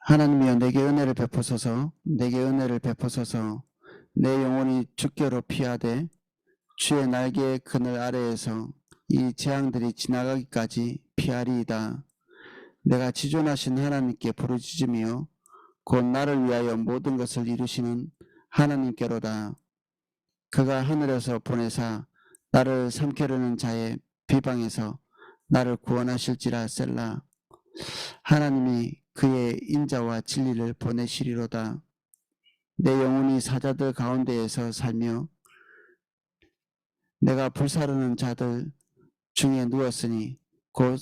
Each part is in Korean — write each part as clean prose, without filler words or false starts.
하나님이여 내게 은혜를 베푸소서. 내게 은혜를 베푸소서. 내 영혼이 주께로 피하되 주의 날개의 그늘 아래에서 이 재앙들이 지나가기까지 피하리이다. 내가 지존하신 하나님께 부르짖으며 곧 나를 위하여 모든 것을 이루시는 하나님께로다. 그가 하늘에서 보내사 나를 삼키려는 자의 비방에서 나를 구원하실지라. 셀라. 하나님이 그의 인자와 진리를 보내시리로다. 내 영혼이 사자들 가운데에서 살며 내가 불사르는 자들 중에 누웠으니 곧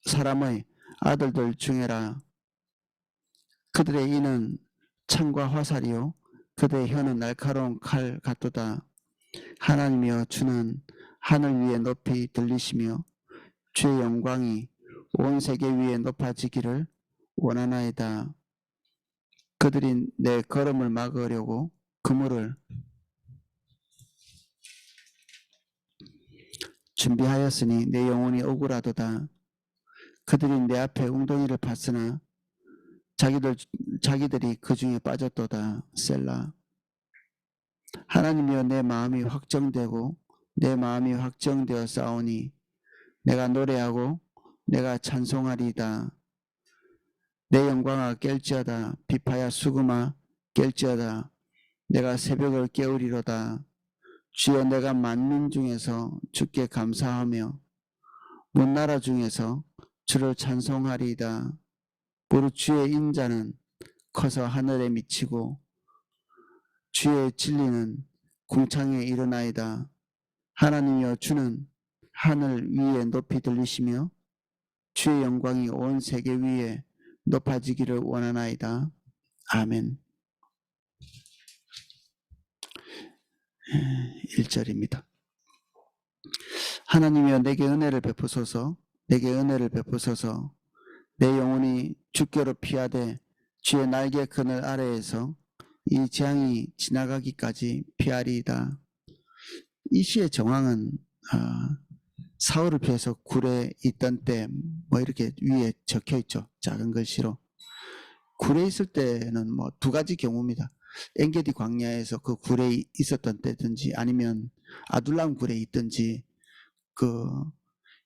사람의 아들들 중에라. 그들의 이는 창과 화살이요 그들의 혀는 날카로운 칼 같도다. 하나님이여 주는 하늘 위에 높이 들리시며 주의 영광이 온 세계 위에 높아지기를 원하나이다. 그들이 내 걸음을 막으려고 그물을 준비하였으니 내 영혼이 억울하도다. 그들이 내 앞에 웅덩이를 팠으나 자기들이 그 중에 빠졌도다. 셀라. 하나님이여 내 마음이 확정되어 싸우니 내가 노래하고 내가 찬송하리이다. 내 영광아 깰지어다. 비파야 수금아 깰지어다. 내가 새벽을 깨우리로다. 주여 내가 만민 중에서 주께 감사하며 문 나라 중에서 주를 찬송하리이다. 무릇 주의 인자는 커서 하늘에 미치고 주의 진리는 궁창에 이르나이다. 하나님이여 주는 하늘 위에 높이 들리시며 주의 영광이 온 세계 위에 높아지기를 원하나이다. 아멘. 1절입니다. 하나님이여 내게 은혜를 베푸소서. 내게 은혜를 베푸소서. 내 영혼이 주께로 피하되 주의 날개 그늘 아래에서 이 재앙이 지나가기까지 피하리이다. 이 시의 정황은 사울을 피해서 굴에 있던 때 뭐 이렇게 위에 적혀 있죠. 작은 글씨로. 굴에 있을 때는 뭐 두 가지 경우입니다. 엔게디 광야에서 그 굴에 있었던 때든지 아니면 아둘람 굴에 있든지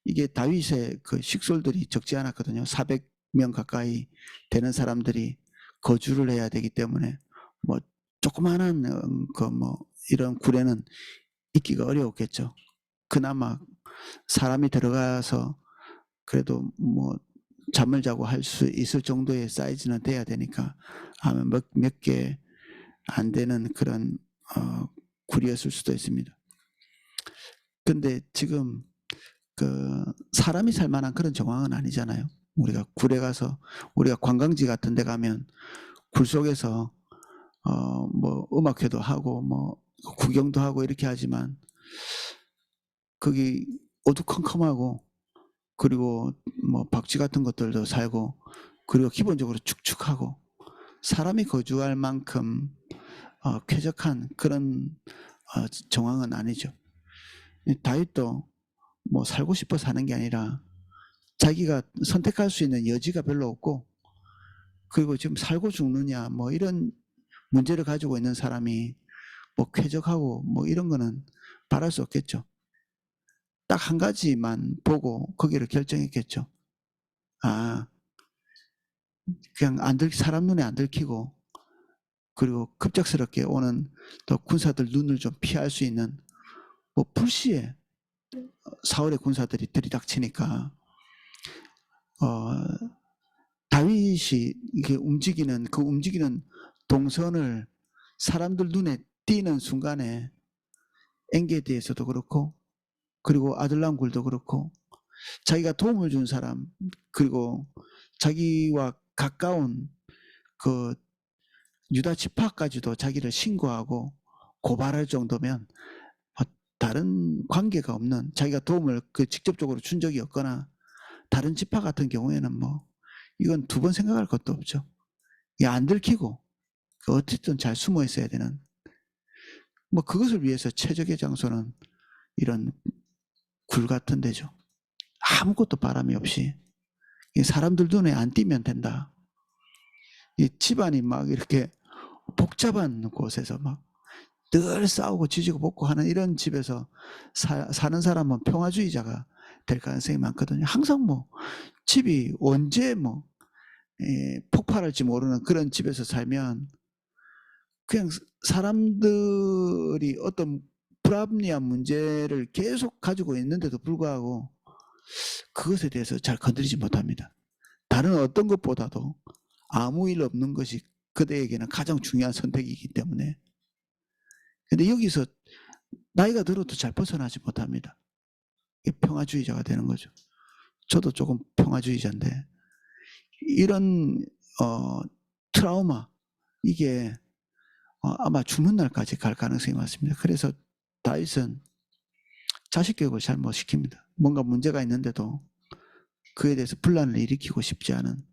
이게 다윗의 그 식솔들이 적지 않았거든요. 400명 가까이 되는 사람들이 거주를 해야 되기 때문에 뭐 조그마한 이런 굴에는 있기가 어려웠겠죠. 그나마 사람이 들어가서 그래도 뭐 잠을 자고 할 수 있을 정도의 사이즈는 돼야 되니까 아마 몇 개 안 되는 그런 굴이었을 수도 있습니다. 근데 지금 사람이 살 만한 그런 정황은 아니잖아요. 우리가 굴에 가서 우리가 관광지 같은 데 가면 굴 속에서 뭐 음악회도 하고 뭐 구경도 하고 이렇게 하지만 거기 어두컴컴하고 그리고 뭐 박쥐 같은 것들도 살고 그리고 기본적으로 축축하고 사람이 거주할 만큼 쾌적한 그런 정황은 아니죠. 다윗도 뭐 살고 싶어 사는 게 아니라 자기가 선택할 수 있는 여지가 별로 없고 그리고 지금 살고 죽느냐 뭐 이런 문제를 가지고 있는 사람이 뭐 쾌적하고 뭐 이런 거는 바랄 수 없겠죠. 딱 한 가지만 보고 거기를 결정했겠죠. 그냥 사람 눈에 안 들키고 그리고 급작스럽게 오는 또 군사들 눈을 좀 피할 수 있는 뭐 불시에 사울의 군사들이 들이닥치니까 다윗이 이게 움직이는 동선을 사람들 눈에 띄는 순간에 엔게디에서도 그렇고 그리고 아들람 굴도 그렇고 자기가 도움을 준 사람 그리고 자기와 가까운 그 유다 지파까지도 자기를 신고하고 고발할 정도면 다른 관계가 없는 자기가 도움을 직접적으로 준 적이 없거나 다른 지파 같은 경우에는 뭐 이건 두 번 생각할 것도 없죠. 안 들키고 어쨌든 잘 숨어 있어야 되는 뭐 그것을 위해서 최적의 장소는 이런 굴 같은 데죠. 아무것도 바람이 없이 사람들 눈에 안 띄면 된다. 이 집안이 막 이렇게 복잡한 곳에서 막 늘 싸우고 지지고 볶고 하는 이런 집에서 사는 사람은 평화주의자가 될 가능성이 많거든요. 항상 뭐 집이 언제 뭐 폭발할지 모르는 그런 집에서 살면 그냥 사람들이 어떤 불합리한 문제를 계속 가지고 있는데도 불구하고 그것에 대해서 잘 건드리지 못합니다. 다른 어떤 것보다도 아무 일 없는 것이 그대에게는 가장 중요한 선택이기 때문에. 근데 여기서 나이가 들어도 잘 벗어나지 못합니다. 평화주의자가 되는 거죠. 저도 조금 평화주의자인데 이런 트라우마 이게 아마 죽는 날까지 갈 가능성이 많습니다. 그래서 다윗은 자식 교육을 잘 못 시킵니다. 뭔가 문제가 있는데도 그에 대해서 분란을 일으키고 싶지 않은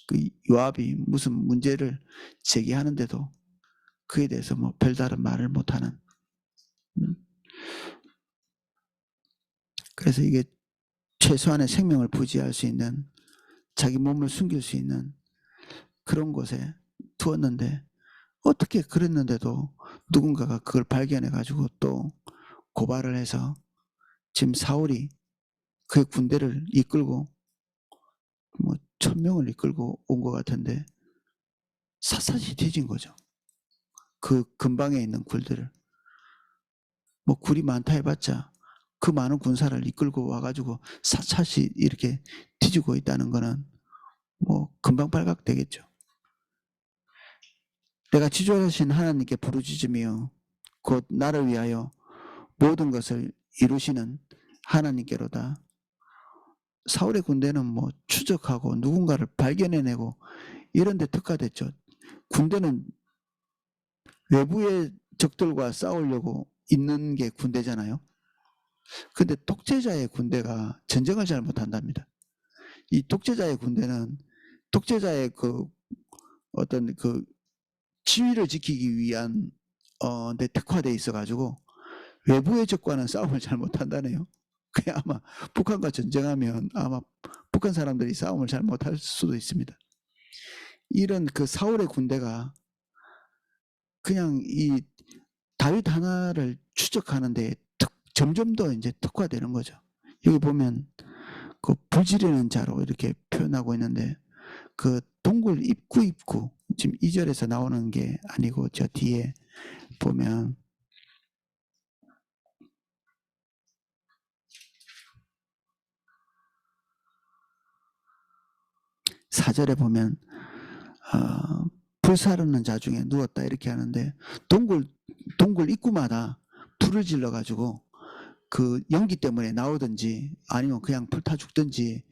그 요압이 무슨 문제를 제기하는데도 그에 대해서 뭐 별다른 말을 못하는. 그래서 이게 최소한의 생명을 부지할 수 있는 자기 몸을 숨길 수 있는 그런 곳에 두었는데 어떻게 그랬는데도 누군가가 그걸 발견해 가지고 또 고발을 해서 지금 사울이 그 군대를 이끌고 뭐 1000명을 이끌고 온 것 같은데 샅샅이 뒤진 거죠. 그 근방에 있는 굴들을. 뭐 굴이 많다 해봤자 그 많은 군사를 이끌고 와가지고 샅샅이 이렇게 뒤지고 있다는 거는 뭐 금방 발각되겠죠. 내가 지존하신 하나님께 부르짖으며 곧 나를 위하여 모든 것을 이루시는 하나님께로다. 사울의 군대는 뭐 추적하고 누군가를 발견해내고 이런 데 특화됐죠. 군대는 외부의 적들과 싸우려고 있는 게 군대잖아요. 근데 독재자의 군대가 전쟁을 잘 못한답니다. 이 독재자의 군대는 독재자의 그 어떤 그 지위를 지키기 위한 데 특화돼 있어가지고 외부의 적과는 싸움을 잘 못한다네요. 그냥 아마 북한과 전쟁하면 아마 북한 사람들이 싸움을 잘 못할 수도 있습니다. 이런 그 사울의 군대가 그냥 이 다윗 하나를 추적하는데 점점 더 이제 특화되는 거죠. 여기 보면 그 불지르는 자로 이렇게 표현하고 있는데 그 동굴 입구 지금 2절에서 나오는 게 아니고 저 뒤에 보면 4절에 보면 불사르는 자 중에 누웠다 이렇게 하는데 동굴 입구마다 불을 질러 가지고 그 연기 때문에 나오든지 아니면 그냥 불타 죽든지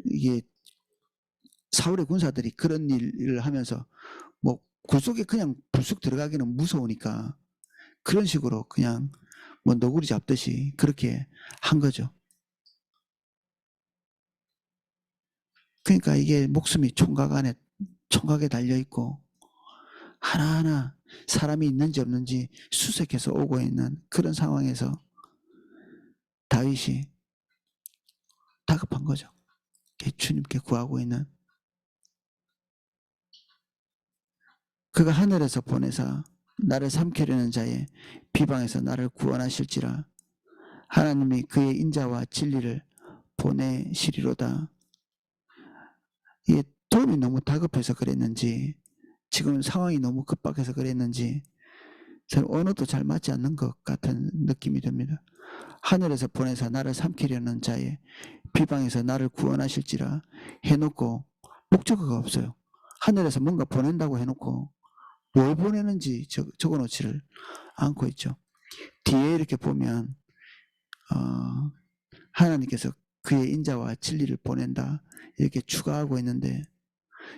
이게 사울의 군사들이 그런 일을 하면서 뭐 굴 속에 그냥 불쑥 들어가기는 무서우니까 그런 식으로 그냥 뭐 너구리 잡듯이 그렇게 한 거죠. 그러니까 이게 목숨이 총각에 달려 있고 하나하나 사람이 있는지 없는지 수색해서 오고 있는 그런 상황에서 다윗이 다급한 거죠. 주님께 구하고 있는. 그가 하늘에서 보내사 나를 삼키려는 자의 비방에서 나를 구원하실지라. 하나님이 그의 인자와 진리를 보내시리로다. 이게 도움이 너무 다급해서 그랬는지 지금 상황이 너무 급박해서 그랬는지 언어도 잘 맞지 않는 것 같은 느낌이 듭니다. 하늘에서 보내사 나를 삼키려는 자의 비방에서 나를 구원하실지라 해놓고 목적어가 없어요. 하늘에서 뭔가 보낸다고 해놓고 뭘 보내는지 적어놓지를 않고 있죠. 뒤에 이렇게 보면 하나님께서 그의 인자와 진리를 보낸다 이렇게 추가하고 있는데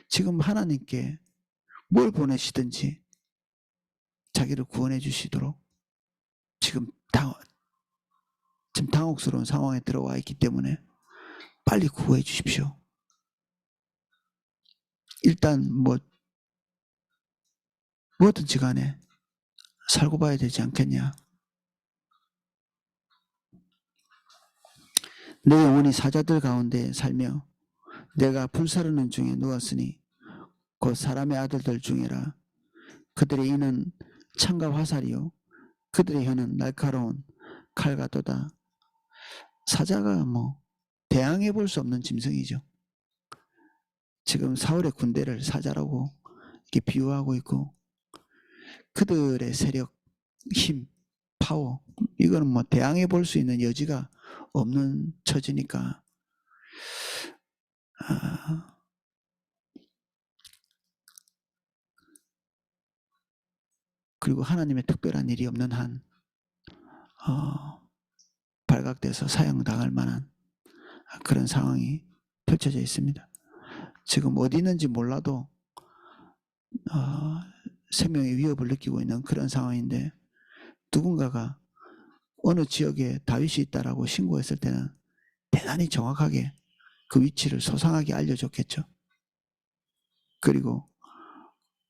지금 하나님께 뭘 보내시든지 자기를 구원해 주시도록 지금 당혹스러운 상황에 들어와 있기 때문에 빨리 구해 주십시오. 일단 뭐든지 간에 살고 봐야 되지 않겠냐. 내 영혼이 사자들 가운데 살며 내가 불사르는 중에 누웠으니 곧 사람의 아들들 중에라. 그들의 이는 창과 화살이요 그들의 혀는 날카로운 칼과도다. 사자가 뭐 대항해 볼 수 없는 짐승이죠. 지금 사울의 군대를 사자라고 이렇게 비유하고 있고, 그들의 세력, 힘, 파워, 이거는 뭐 대항해 볼 수 있는 여지가 없는 처지니까. 그리고 하나님의 특별한 일이 없는 한 발각돼서 사형당할 만한 그런 상황이 펼쳐져 있습니다. 지금 어디 있는지 몰라도 생명의 위협을 느끼고 있는 그런 상황인데, 누군가가 어느 지역에 다윗이 있다라고 신고했을 때는 대단히 정확하게 그 위치를 소상하게 알려줬겠죠. 그리고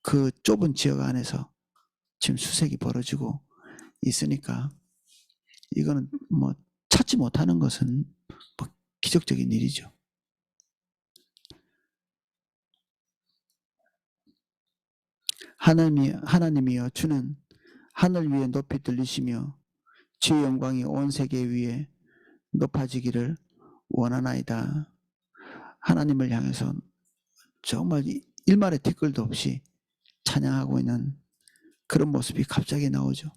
그 좁은 지역 안에서 지금 수색이 벌어지고 있으니까 이거는 뭐 찾지 못하는 것은 뭐 기적적인 일이죠. 하나님이여 주는 하늘 위에 높이 들리시며 주의 영광이 온 세계 위에 높아지기를 원하나이다. 하나님을 향해서 정말 일말의 티끌도 없이 찬양하고 있는 그런 모습이 갑자기 나오죠.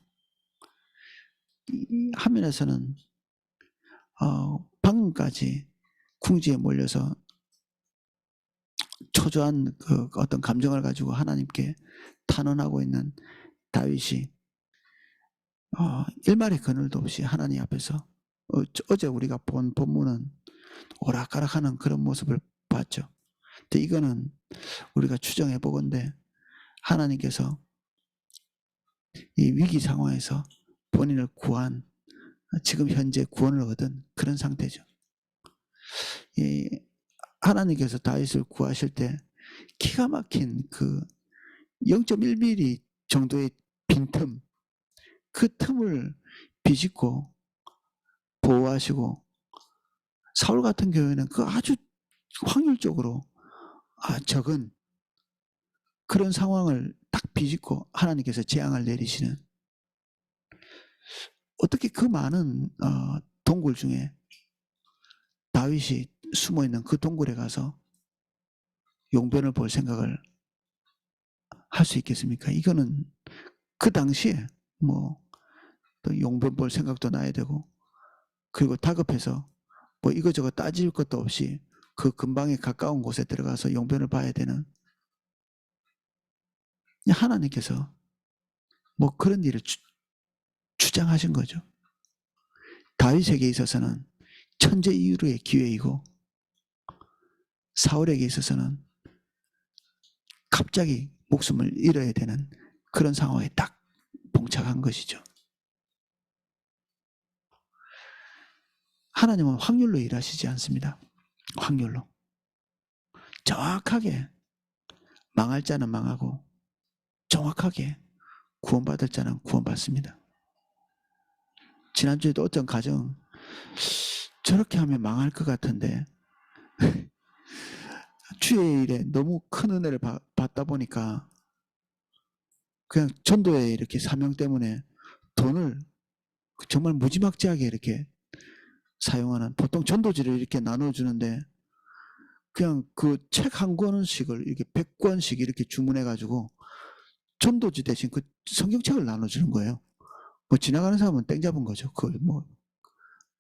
이 화면에서는 방금까지 궁지에 몰려서 초조한 그 어떤 감정을 가지고 하나님께 탄원하고 있는 다윗이 일말의 그늘도 없이 하나님 앞에서 어제 우리가 본 본문은 오락가락하는 그런 모습을 봤죠. 근데 이거는 우리가 추정해 보건대 하나님께서 이 위기 상황에서 본인을 구한, 지금 현재 구원을 얻은 그런 상태죠. 이 하나님께서 다윗을 구하실 때 기가 막힌 그 0.1mm 정도의 빈틈, 그 틈을 비집고 보호하시고, 사울 같은 경우에는 그 아주 확률적으로 적은 그런 상황을 딱 비집고 하나님께서 재앙을 내리시는, 어떻게 그 많은 동굴 중에 다윗이 숨어있는 그 동굴에 가서 용변을 볼 생각을 할 수 있겠습니까? 이거는 그 당시에 뭐 또 용변 볼 생각도 나야 되고, 그리고 다급해서 뭐 이거저거 따질 것도 없이 그 근방에 가까운 곳에 들어가서 용변을 봐야 되는, 하나님께서 뭐 그런 일을 주장하신 거죠. 다윗에게 있어서는 천재 이후의 기회이고, 사울에게 있어서는 갑자기 목숨을 잃어야 되는 그런 상황에 딱 봉착한 것이죠. 하나님은 확률로 일하시지 않습니다. 확률로. 정확하게 망할 자는 망하고 정확하게 구원받을 자는 구원받습니다. 지난주에도 어떤 가정 저렇게 하면 망할 것 같은데 주의 일에 너무 큰 은혜를 받다 보니까 그냥 전도에 이렇게 사명 때문에 돈을 정말 무지막지하게 이렇게 사용하는, 보통 전도지를 이렇게 나눠주는데 그냥 그 책 한 권씩을 이렇게 100권씩 이렇게 주문해가지고 전도지 대신 그 성경책을 나눠주는 거예요. 뭐 지나가는 사람은 땡 잡은 거죠. 그 뭐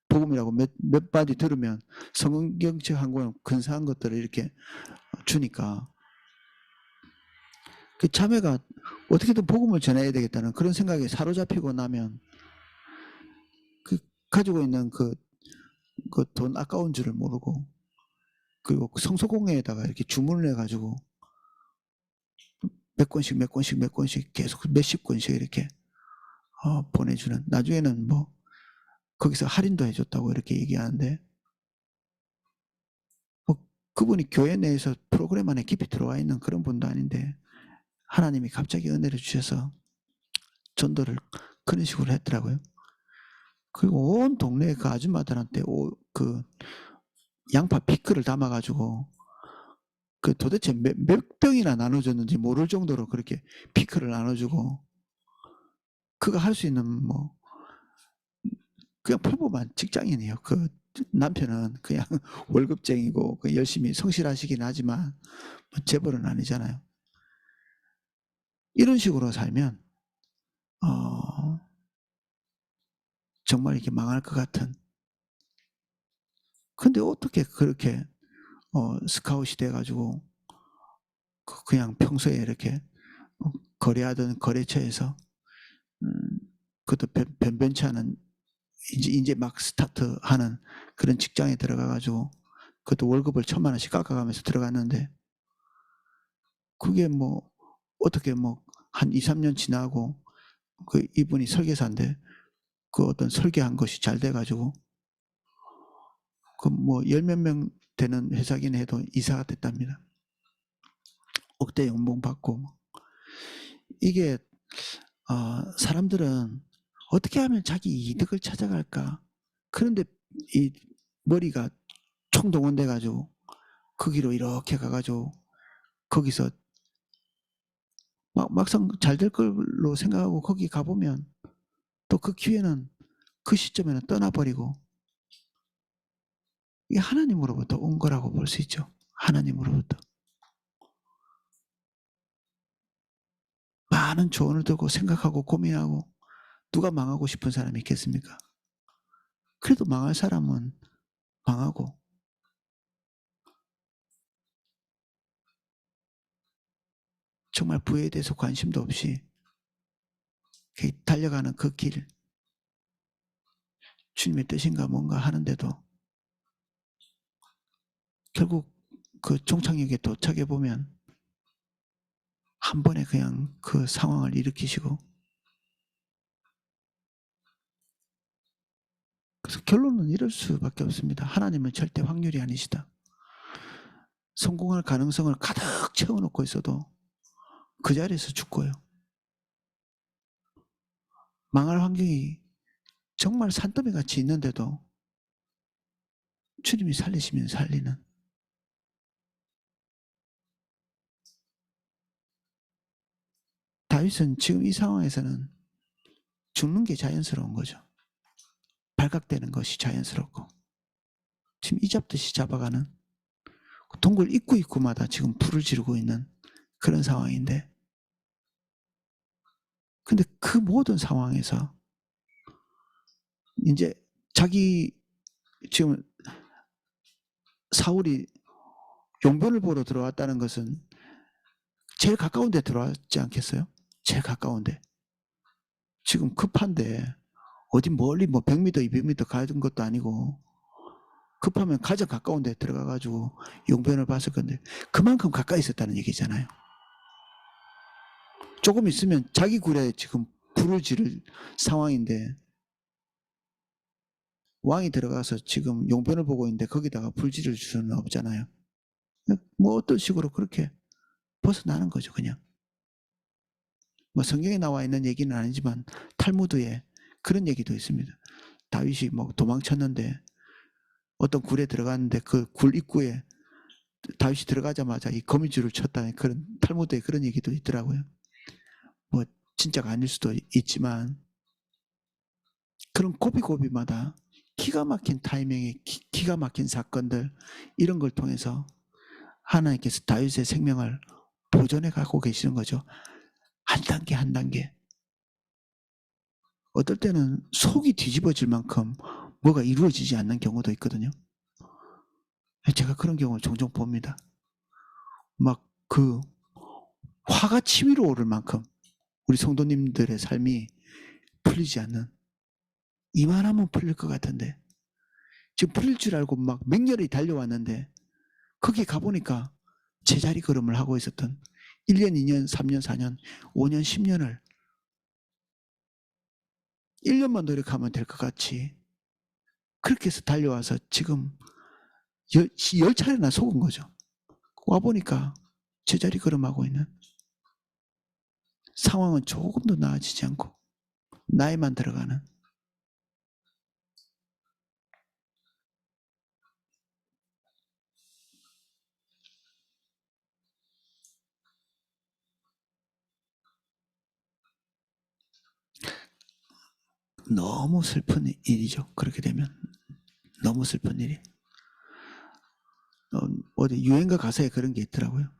복음이라고 몇 마디 들으면 성경책 한 권 근사한 것들을 이렇게 주니까 그 자매가 어떻게든 복음을 전해야 되겠다는 그런 생각에 사로잡히고 나면 그 가지고 있는 그 돈 아까운 줄을 모르고, 그리고 성소공회에다가 이렇게 주문을 해가지고 몇 권씩 몇 권씩 몇 권씩 계속 몇십 권씩 이렇게 보내주는, 나중에는 뭐 거기서 할인도 해줬다고 이렇게 얘기하는데, 뭐 그분이 교회 내에서 프로그램 안에 깊이 들어와 있는 그런 분도 아닌데 하나님이 갑자기 은혜를 주셔서 전도를 그런 식으로 했더라고요. 그리고 온 동네 그 아줌마들한테 그 양파 피클을 담아가지고 그 도대체 몇 병이나 나눠줬는지 모를 정도로 그렇게 피크를 나눠주고, 그거 할 수 있는 뭐 그냥 평범한 직장인이에요. 그 남편은 그냥 월급쟁이고 그 열심히 성실하시긴 하지만 뭐 재벌은 아니잖아요. 이런 식으로 살면 정말 이렇게 망할 것 같은. 근데 어떻게 그렇게 스카웃이 돼가지고 그냥 평소에 이렇게 거래하던 거래처에서 음, 그것도 변변치 않은 이제 막 스타트하는 그런 직장에 들어가가지고 그것도 월급을 1,000만 원씩 깎아가면서 들어갔는데, 그게 뭐 어떻게 뭐 한 2, 3년 지나고 그 이분이 설계사인데 그 어떤 설계한 것이 잘 돼가지고 그 뭐 열 몇 명 되는 회사긴 해도 이사가 됐답니다. 억대 연봉 받고. 이게 사람들은 어떻게 하면 자기 이득을 찾아갈까? 그런데 이 머리가 총동원돼 가지고 거기로 이렇게 가가지고 거기서 막상 잘 될 걸로 생각하고 거기 가보면 또 그 기회는 그 시점에는 떠나버리고, 이게 하나님으로부터 온 거라고 볼 수 있죠. 하나님으로부터. 많은 조언을 듣고 생각하고 고민하고 누가 망하고 싶은 사람이 있겠습니까? 그래도 망할 사람은 망하고 정말 부에 대해서 관심도 없이 달려가는 그 길, 주님의 뜻인가 뭔가 하는데도 결국 그 종착역에 도착해 보면 한 번에 그냥 그 상황을 일으키시고, 그래서 결론은 이럴 수밖에 없습니다. 하나님은 절대 확률이 아니시다. 성공할 가능성을 가득 채워놓고 있어도 그 자리에서 죽고요. 망할 환경이 정말 산더미 같이 있는데도 주님이 살리시면 살리는. 다윗은 지금 이 상황에서는 죽는 게 자연스러운 거죠. 발각되는 것이 자연스럽고 지금 이잡듯이 잡아가는 동굴 입구마다 지금 불을 지르고 있는 그런 상황인데, 근데 그 모든 상황에서 이제 자기 지금 사울이 용변을 보러 들어왔다는 것은 제일 가까운 데 들어왔지 않겠어요? 제일 가까운 데. 지금 급한데 어디 멀리 뭐 100m, 200m 가는 것도 아니고 급하면 가장 가까운 데 들어가가지고 용변을 봤을 건데 그만큼 가까이 있었다는 얘기잖아요. 조금 있으면 자기 굴에 지금 불을 지를 상황인데 왕이 들어가서 지금 용변을 보고 있는데 거기다가 불 지를 수는 없잖아요. 뭐 어떤 식으로 그렇게 벗어나는 거죠, 그냥. 뭐 성경에 나와 있는 얘기는 아니지만 탈무드에 그런 얘기도 있습니다. 다윗이 뭐 도망쳤는데 어떤 굴에 들어갔는데 그 굴 입구에 다윗이 들어가자마자 이 거미줄을 쳤다는 그런 탈무드에 그런 얘기도 있더라고요. 뭐 진짜가 아닐 수도 있지만 그런 고비고비마다 기가 막힌 타이밍에 기가 막힌 사건들, 이런 걸 통해서 하나님께서 다윗의 생명을 보존해 가고 계시는 거죠. 한 단계 한 단계. 어떨 때는 속이 뒤집어질 만큼 뭐가 이루어지지 않는 경우도 있거든요. 제가 그런 경우를 종종 봅니다. 막 그 화가 치밀어 오를 만큼 우리 성도님들의 삶이 풀리지 않는, 이만하면 풀릴 것 같은데 지금 풀릴 줄 알고 막 맹렬히 달려왔는데 거기 가보니까 제자리 걸음을 하고 있었던 1년, 2년, 3년, 4년, 5년, 10년을 1년만 노력하면 될 것 같이 그렇게 해서 달려와서 지금 10차례나 속은 거죠. 와보니까 제자리 걸음하고 있는, 상황은 조금도 나아지지 않고 나이만 들어가는. 너무 슬픈 일이죠. 그렇게 되면 너무 슬픈 일이. 어디 유행가 가사에 그런 게 있더라고요.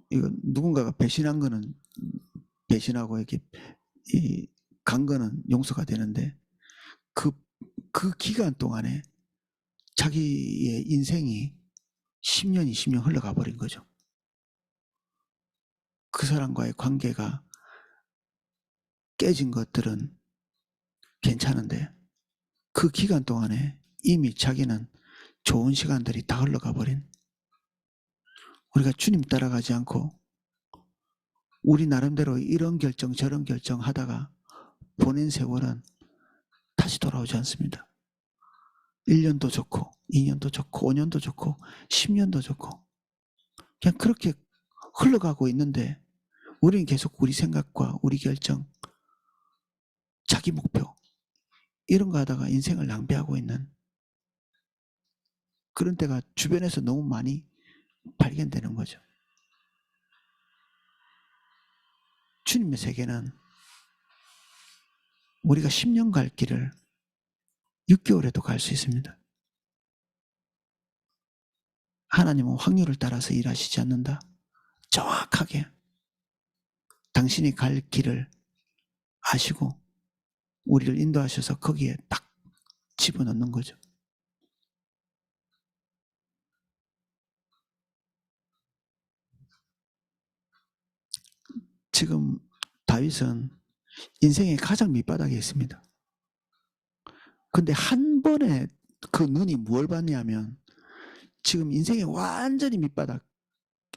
이거 누군가가 배신한 거는 배신하고 이렇게 간 거는 용서가 되는데 그 기간 동안에 자기의 인생이 10년, 20년 흘러가 버린 거죠. 그 사람과의 관계가 깨진 것들은 괜찮은데 그 기간 동안에 이미 자기는 좋은 시간들이 다 흘러가 버린, 우리가 주님 따라가지 않고 우리 나름대로 이런 결정 저런 결정 하다가 보낸 세월은 다시 돌아오지 않습니다. 1년도 좋고 2년도 좋고 5년도 좋고 10년도 좋고 그냥 그렇게 흘러가고 있는데 우리는 계속 우리 생각과 우리 결정, 자기 목표 이런 거 하다가 인생을 낭비하고 있는 그런 때가 주변에서 너무 많이 발견되는 거죠. 주님의 세계는 우리가 10년 갈 길을 6개월에도 갈 수 있습니다. 하나님은 확률을 따라서 일하시지 않는다. 정확하게 당신이 갈 길을 아시고 우리를 인도하셔서 거기에 딱 집어넣는 거죠. 지금 다윗은 인생의 가장 밑바닥에 있습니다. 근데 한 번에 그 눈이 뭘 봤냐면 지금 인생의 완전히 밑바닥,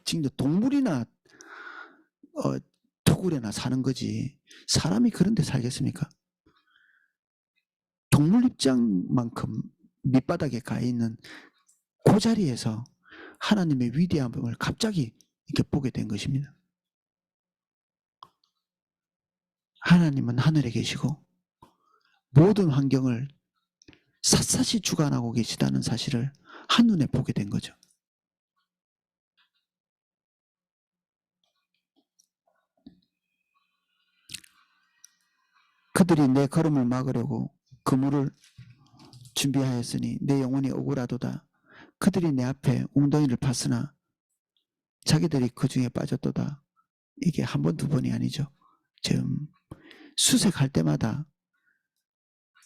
지금 동물이나 토굴에나 사는 거지 사람이 그런 데 살겠습니까? 동물 입장만큼 밑바닥에 가 있는 그 자리에서 하나님의 위대함을 갑자기 이렇게 보게 된 것입니다. 하나님은 하늘에 계시고 모든 환경을 샅샅이 주관하고 계시다는 사실을 한눈에 보게 된 거죠. 그들이 내 걸음을 막으려고 그물을 준비하였으니 내 영혼이 억울하도다. 그들이 내 앞에 웅덩이를 팠으나 자기들이 그 중에 빠졌도다. 이게 한 번, 두 번이 아니죠. 지금 수색할 때마다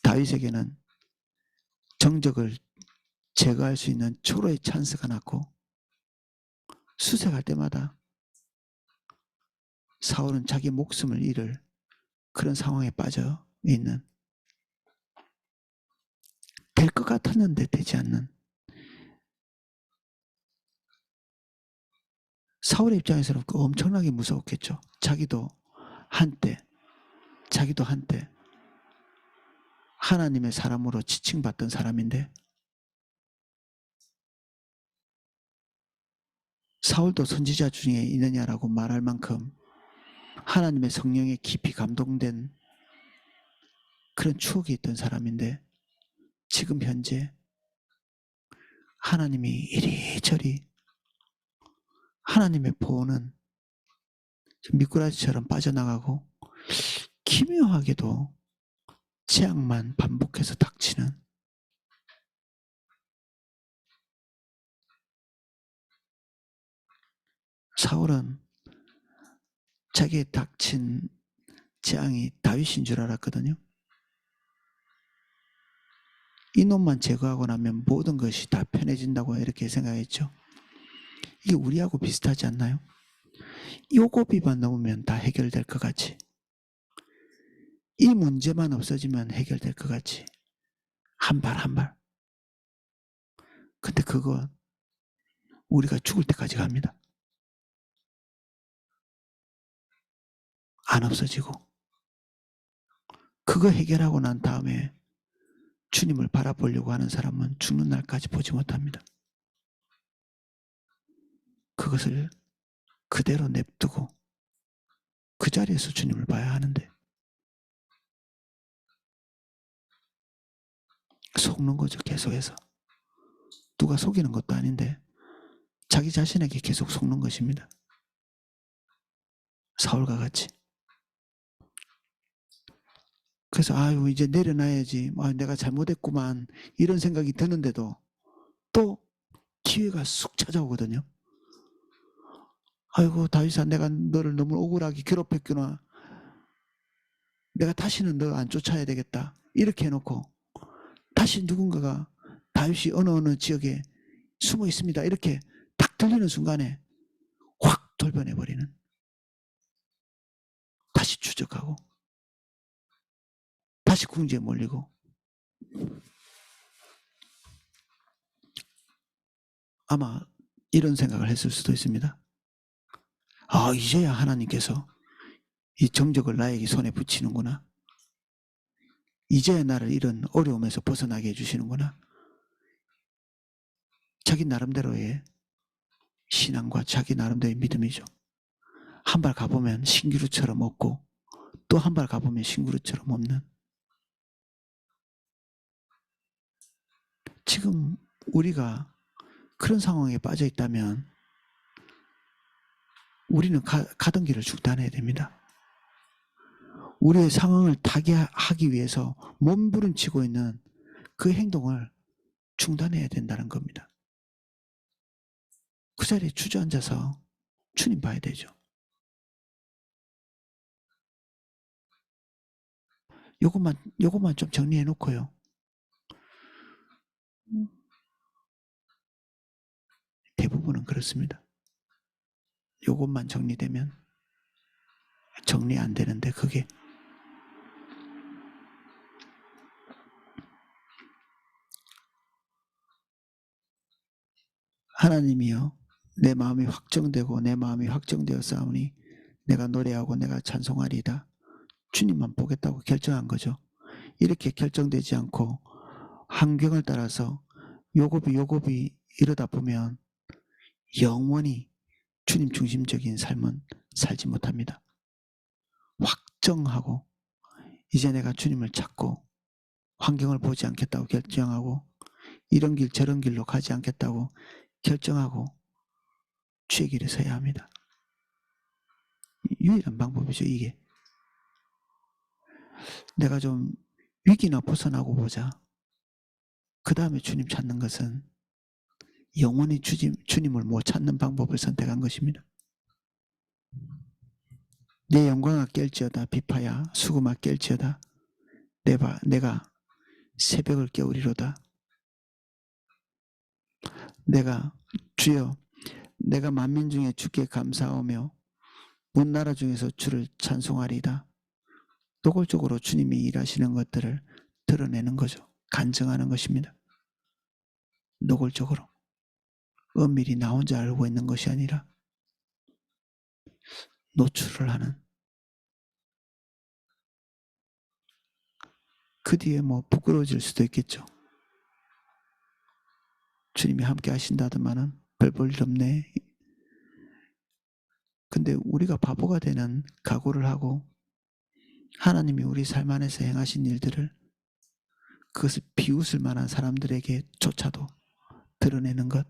다윗에게는 정적을 제거할 수 있는 초로의 찬스가 났고 수색할 때마다 사울은 자기 목숨을 잃을 그런 상황에 빠져 있는, 될 것 같았는데 되지 않는, 사울의 입장에서는 엄청나게 무서웠겠죠. 자기도 한때 하나님의 사람으로 지칭받던 사람인데 사울도 선지자 중에 있느냐라고 말할 만큼 하나님의 성령에 깊이 감동된 그런 추억이 있던 사람인데 지금 현재 하나님이 이리저리 하나님의 보호는 미꾸라지처럼 빠져나가고 기묘하게도 재앙만 반복해서 닥치는, 사울은 자기에 닥친 재앙이 다윗인 줄 알았거든요. 이놈만 제거하고 나면 모든 것이 다 편해진다고 이렇게 생각했죠. 이게 우리하고 비슷하지 않나요? 요고비만 넘으면 다 해결될 것 같이, 이 문제만 없어지면 해결될 것 같이 한 발 한 발. 근데 그거 우리가 죽을 때까지 갑니다. 안 없어지고. 그거 해결하고 난 다음에 주님을 바라보려고 하는 사람은 죽는 날까지 보지 못합니다. 그것을 그대로 냅두고 그 자리에서 주님을 봐야 하는데 속는 거죠. 계속해서. 누가 속이는 것도 아닌데 자기 자신에게 계속 속는 것입니다. 사울과 같이. 그래서 아유 이제 내려놔야지. 아, 내가 잘못했구만. 이런 생각이 드는데도 또 기회가 쑥 찾아오거든요. 아이고 다윗아 내가 너를 너무 억울하게 괴롭혔구나. 내가 다시는 너 안 쫓아야 되겠다. 이렇게 해놓고 다시 누군가가 다윗이 어느 지역에 숨어 있습니다. 이렇게 딱 들리는 순간에 확 돌변해버리는. 다시 추적하고 다시 궁지에 몰리고. 아마 이런 생각을 했을 수도 있습니다. 아 이제야 하나님께서 이 정적을 나에게 손에 붙이는구나. 이제야 나를 이런 어려움에서 벗어나게 해주시는구나. 자기 나름대로의 신앙과 자기 나름대로의 믿음이죠. 한 발 가보면 신기루처럼 없고 또 한 발 가보면 신기루처럼 없는. 지금 우리가 그런 상황에 빠져 있다면 우리는 가던 길을 중단해야 됩니다. 우리의 상황을 타개하기 위해서 몸부림치고 있는 그 행동을 중단해야 된다는 겁니다. 그 자리에 주저앉아서 주님 봐야 되죠. 요것만 좀 정리해 놓고요. 대부분은 그렇습니다. 요것만 정리되면 정리 안 되는데 그게 하나님이여 내 마음이 확정되고 내 마음이 확정되었사오니 내가 노래하고 내가 찬송하리이다. 주님만 보겠다고 결정한 거죠. 이렇게 결정되지 않고 환경을 따라서 요곱이 이러다 보면 영원히 주님 중심적인 삶은 살지 못합니다. 확정하고 이제 내가 주님을 찾고 환경을 보지 않겠다고 결정하고 이런 길 저런 길로 가지 않겠다고 결정하고 주의 길에 서야 합니다. 유일한 방법이죠. 이게 내가 좀 위기나 벗어나고 보자. 그 다음에 주님 찾는 것은 영원히 주님을 못 찾는 방법을 선택한 것입니다. 내 영광아 깰지어다 비파야 수금아 깰지어다 내가 새벽을 깨우리로다. 내가 주여 내가 만민 중에 주께 감사하며 문나라 중에서 주를 찬송하리이다. 노골적으로 주님이 일하시는 것들을 드러내는 거죠. 간증하는 것입니다. 노골적으로 은밀히 나 혼자 알고 있는 것이 아니라 노출을 하는. 그 뒤에 뭐 부끄러워질 수도 있겠죠. 주님이 함께 하신다더만은 별 볼 일 없네. 근데 우리가 바보가 되는 각오를 하고 하나님이 우리 삶 안에서 행하신 일들을 그것을 비웃을 만한 사람들에게조차도 드러내는 것.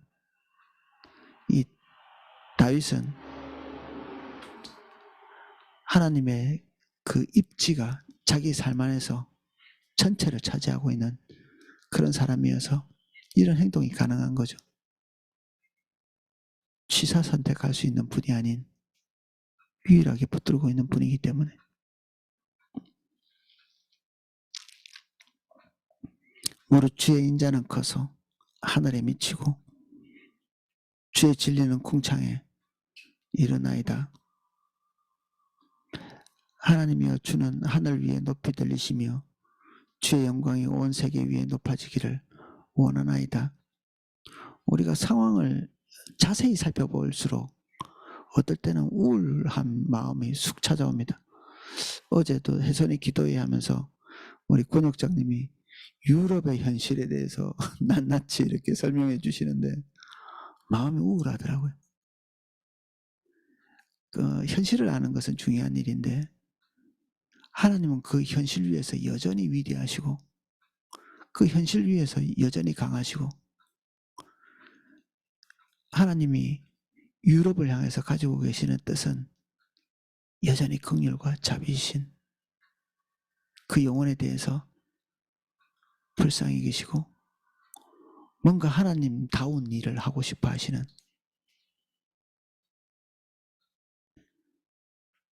이 다윗은 하나님의 그 입지가 자기 삶 안에서 전체를 차지하고 있는 그런 사람이어서 이런 행동이 가능한 거죠. 취사 선택할 수 있는 분이 아닌 유일하게 붙들고 있는 분이기 때문에. 무릇 주의 인자는 커서 하늘에 미치고 주의 진리는 궁창에 이르나이다. 하나님이여 주는 하늘 위에 높이 들리시며 주의 영광이 온 세계 위에 높아지기를 원하나이다. 우리가 상황을 자세히 살펴볼수록 어떨 때는 우울한 마음이 쑥 찾아옵니다. 어제도 혜선이 기도회 하면서 우리 권역장님이 유럽의 현실에 대해서 낱낱이 이렇게 설명해 주시는데 마음이 우울하더라고요. 현실을 아는 것은 중요한 일인데 하나님은 그 현실 위에서 여전히 위대하시고 그 현실 위에서 여전히 강하시고 하나님이 유럽을 향해서 가지고 계시는 뜻은 여전히 긍휼과 자비이신 그 영혼에 대해서 불쌍히 계시고 뭔가 하나님다운 일을 하고 싶어 하시는,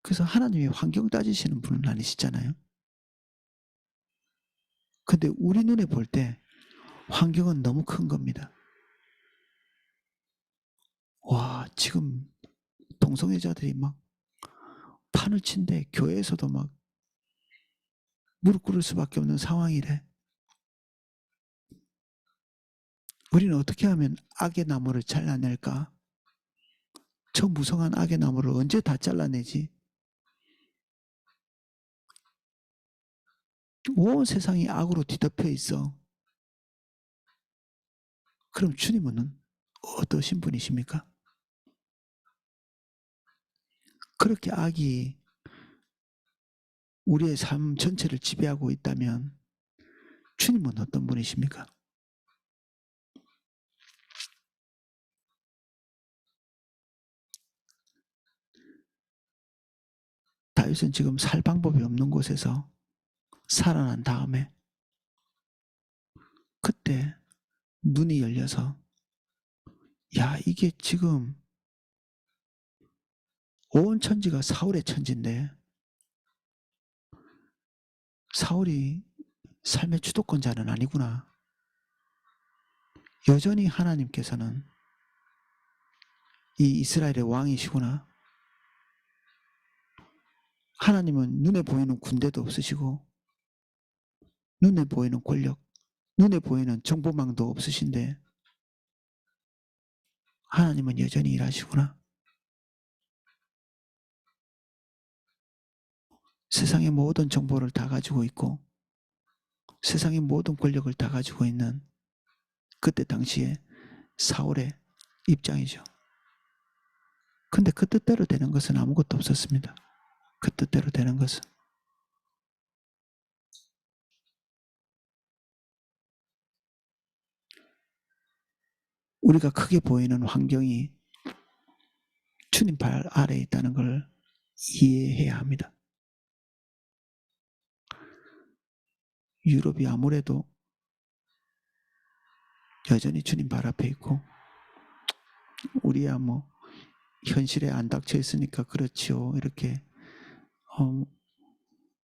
그래서 하나님이 환경 따지시는 분은 아니시잖아요. 근데 우리 눈에 볼 때 환경은 너무 큰 겁니다. 와, 지금 동성애자들이 막 판을 친데 교회에서도 막 무릎 꿇을 수밖에 없는 상황이래. 우리는 어떻게 하면 악의 나무를 잘라낼까? 저 무성한 악의 나무를 언제 다 잘라내지? 온 세상이 악으로 뒤덮여 있어. 그럼 주님은 어떠신 분이십니까? 그렇게 악이 우리의 삶 전체를 지배하고 있다면 주님은 어떤 분이십니까? 다윗은 지금 살 방법이 없는 곳에서 살아난 다음에 그때 눈이 열려서, 야, 이게 지금 온 천지가 사울의 천지인데 사울이 삶의 주도권자는 아니구나. 여전히 하나님께서는 이 이스라엘의 왕이시구나. 하나님은 눈에 보이는 군대도 없으시고 눈에 보이는 권력, 눈에 보이는 정보망도 없으신데 하나님은 여전히 일하시구나. 세상의 모든 정보를 다 가지고 있고 세상의 모든 권력을 다 가지고 있는 그때 당시에 사울의 입장이죠. 근데 그 뜻대로 되는 것은 아무것도 없었습니다. 그 뜻대로 되는 것은. 우리가 크게 보이는 환경이 주님 발 아래에 있다는 걸 이해해야 합니다. 유럽이 아무래도 여전히 주님 발 앞에 있고 우리야 뭐 현실에 안 닥쳐 있으니까 그렇지요. 이렇게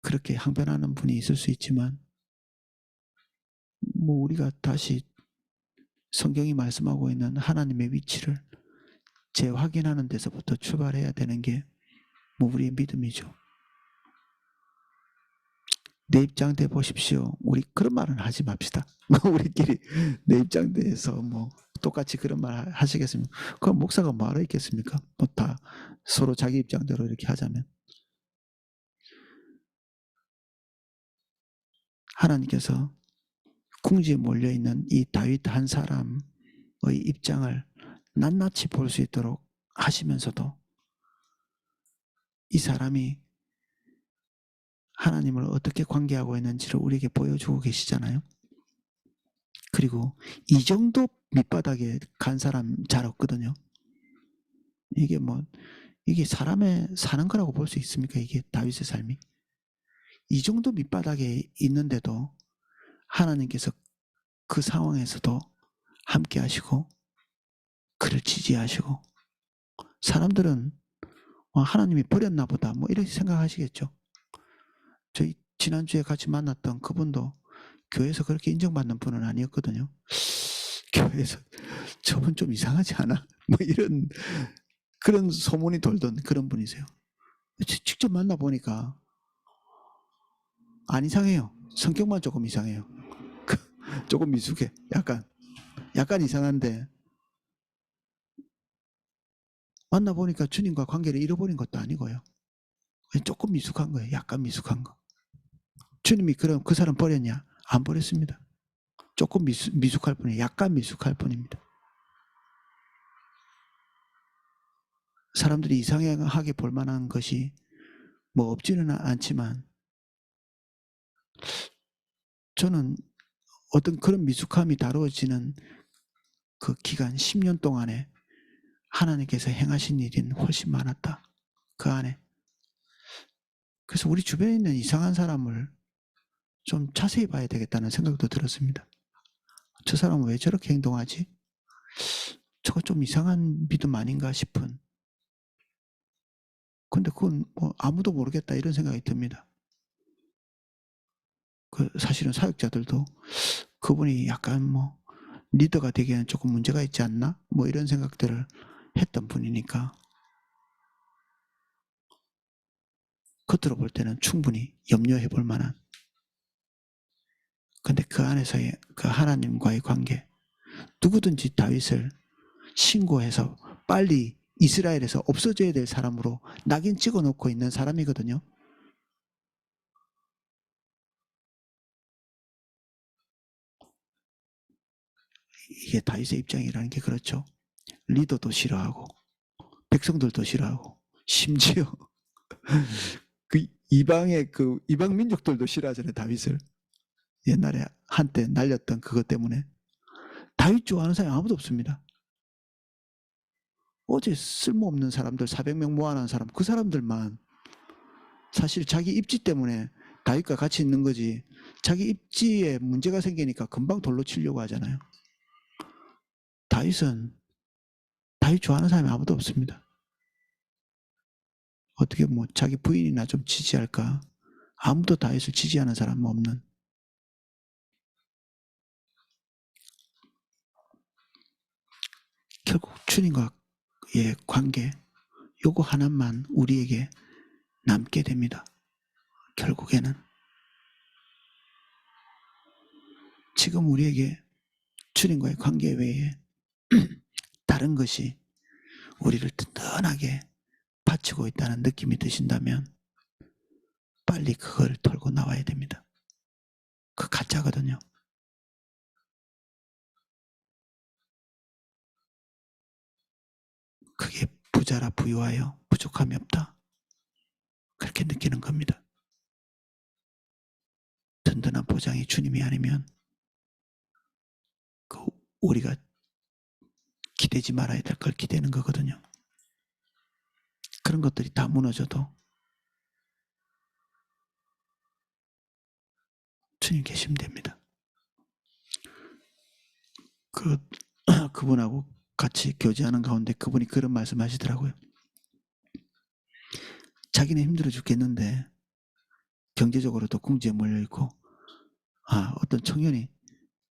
그렇게 항변하는 분이 있을 수 있지만 뭐 우리가 다시 성경이 말씀하고 있는 하나님의 위치를 재확인하는 데서부터 출발해야 되는 게 뭐 우리의 믿음이죠. 내 입장 돼 보십시오. 우리 그런 말은 하지 맙시다. 우리끼리 내 입장 돼서 뭐 똑같이 그런 말 하시겠습니까? 그럼 목사가 뭐하러 있겠습니까? 뭐 다 서로 자기 입장대로 이렇게 하자면. 하나님께서 궁지에 몰려있는 이 다윗 한 사람의 입장을 낱낱이 볼 수 있도록 하시면서도 이 사람이 하나님을 어떻게 관계하고 있는지를 우리에게 보여주고 계시잖아요. 그리고 이 정도 밑바닥에 간 사람 잘 없거든요. 이게 뭐 이게 사람의 사는 거라고 볼 수 있습니까? 이게 다윗의 삶이. 이 정도 밑바닥에 있는데도 하나님께서 그 상황에서도 함께 하시고 그를 지지하시고, 사람들은 하나님이 버렸나 보다 뭐 이렇게 생각하시겠죠. 저희 지난주에 같이 만났던 그분도 교회에서 그렇게 인정받는 분은 아니었거든요. 교회에서 저분 좀 이상하지 않아? 뭐 이런 그런 소문이 돌던 그런 분이세요. 직접 만나보니까 안 이상해요. 성격만 조금 이상해요. 조금 미숙해. 약간 이상한데 만나보니까 주님과 관계를 잃어버린 것도 아니고요. 조금 미숙한 거예요. 약간 미숙한 거. 주님이 그럼 그 사람 버렸냐? 안 버렸습니다. 조금 미숙할 뿐이에요. 약간 미숙할 뿐입니다. 사람들이 이상하게 볼 만한 것이 뭐 없지는 않지만 저는 어떤 그런 미숙함이 다루어지는 그 기간 10년 동안에 하나님께서 행하신 일은 훨씬 많았다. 그 안에. 그래서 우리 주변에 있는 이상한 사람을 좀 자세히 봐야 되겠다는 생각도 들었습니다. 저 사람은 왜 저렇게 행동하지? 저거 좀 이상한 믿음 아닌가 싶은. 근데 그건 뭐 아무도 모르겠다 이런 생각이 듭니다. 그 사실은 사역자들도 그분이 약간 뭐 리더가 되기에는 조금 문제가 있지 않나? 뭐 이런 생각들을 했던 분이니까 겉으로 볼 때는 충분히 염려해 볼 만한. 근데 그 안에서의 그 하나님과의 관계, 누구든지 다윗을 신고해서 빨리 이스라엘에서 없어져야 될 사람으로 낙인 찍어 놓고 있는 사람이거든요. 이게 다윗의 입장이라는 게 그렇죠. 리더도 싫어하고 백성들도 싫어하고 심지어 그 이방 민족들도 싫어하잖아요. 다윗을 옛날에 한때 날렸던 그것 때문에. 다윗 좋아하는 사람이 아무도 없습니다. 어제 쓸모없는 사람들 400명 모아놓은 사람, 그 사람들만 사실 자기 입지 때문에 다윗과 같이 있는 거지, 자기 입지에 문제가 생기니까 금방 돌로 치려고 하잖아요. 다윗 좋아하는 사람이 아무도 없습니다. 어떻게 뭐 자기 부인이나 좀 지지할까? 아무도 다윗을 지지하는 사람은 없는. 결국 주님과의 관계, 요거 하나만 우리에게 남게 됩니다. 결국에는 지금 우리에게 주님과의 관계 외에 다른 것이 우리를 든든하게 받치고 있다는 느낌이 드신다면 빨리 그걸 털고 나와야 됩니다. 그 가짜거든요. 그게 부자라 부유하여 부족함이 없다. 그렇게 느끼는 겁니다. 든든한 보장이 주님이 아니면 그 우리가 기대지 말아야 될 걸 기대는 거거든요. 그런 것들이 다 무너져도 주님 계시면 됩니다. 그분하고 같이 교제하는 가운데 그분이 그런 말씀 하시더라고요. 자기는 힘들어 죽겠는데 경제적으로도 궁지에 몰려있고, 어떤 청년이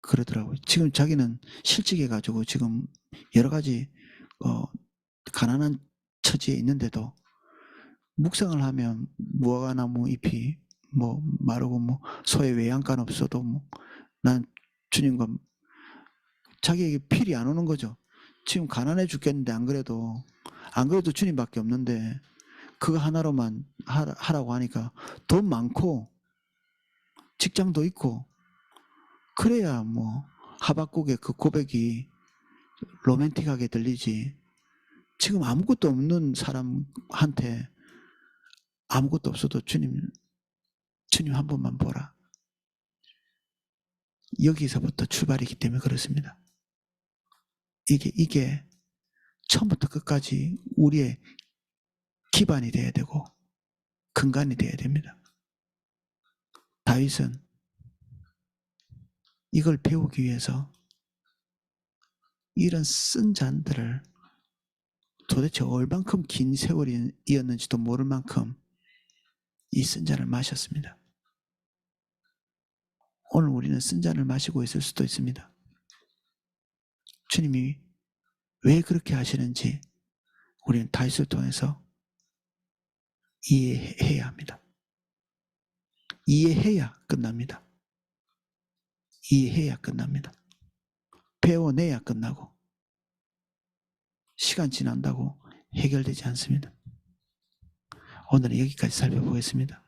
그러더라고요. 지금 자기는 실직해가지고 지금 여러 가지 가난한 처지에 있는데도 묵상을 하면 무화과나무 잎이 뭐 마르고 뭐 소에 외양간 없어도 뭐 난 주님과, 자기에게 필이 안 오는 거죠. 지금 가난해 죽겠는데 안 그래도 주님밖에 없는데 그거 하나로만 하라고 하니까 돈 많고 직장도 있고 그래야 뭐 하박국의 그 고백이 로맨틱하게 들리지. 지금 아무것도 없는 사람한테 아무것도 없어도 주님 한 번만 보라. 여기서부터 출발이기 때문에 그렇습니다. 이게 처음부터 끝까지 우리의 기반이 돼야 되고 근간이 돼야 됩니다. 다윗은 이걸 배우기 위해서 이런 쓴 잔들을 도대체 얼만큼 긴 세월이었는지도 모를 만큼 이 쓴 잔을 마셨습니다. 오늘 우리는 쓴 잔을 마시고 있을 수도 있습니다. 주님이 왜 그렇게 하시는지 우리는 다윗을 통해서 이해해야 합니다. 이해해야 끝납니다. 이해해야 끝납니다. 배워내야 끝나고 시간 지난다고 해결되지 않습니다. 오늘은 여기까지 살펴보겠습니다.